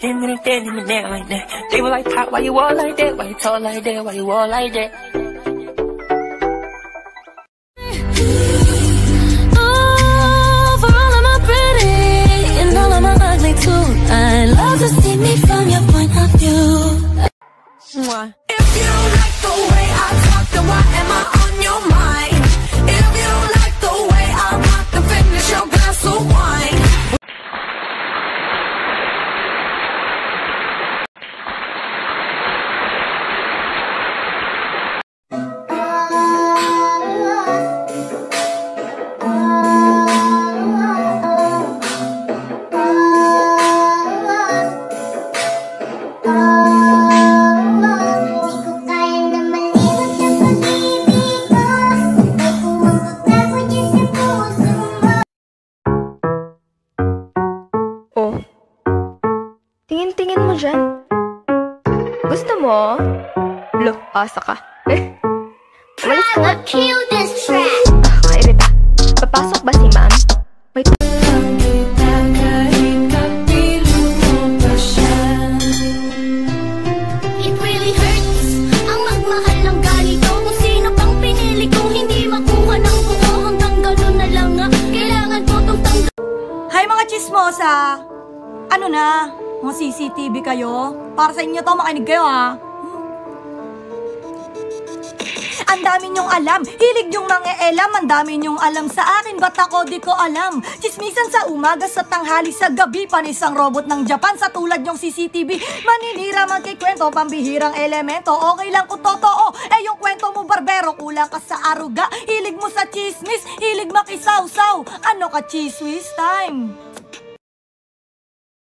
Hit me like that, hit me there like that. They were like, Pop, why you all like that? Why you talk like that? Why you all like that? Oh, for all of my pretty and all of my ugly too, I love to see me from your point of view. If you don't like the way I talk, then why am I on your mind? If you don't like the way I rock, then finish your glass of wine. Tingin-tingin mo dyan. Gusto mo? Lo, asa ka. Umalis ka nga. Kairita. Papasok ba si ma'am? May It really hurts ang magmahal ng ganito. Kung sino pang pinili kong hindi makuha ng buo, hanggang ganun na lang nga. Kailangan ko tong tanggap. Hi mga chismosa! Ano na? Mga CCTV kayo? Para sa inyo to, makinig kayo ha. Ang dami nyong alam, hilig nyong mangeelam. Ang dami nyong alam sa akin, ba't ako di ko alam? Chismisan sa umaga, sa tanghali, sa gabi. Panisang robot ng Japan sa tulad nyong CCTV. Maninira, magkikwento, pambihirang elemento. Okay lang kung totoo, eh yung kwento mo barbero. Kulang ka sa aruga, hilig mo sa chismis, hilig makisawsaw. Ano ka chismis time?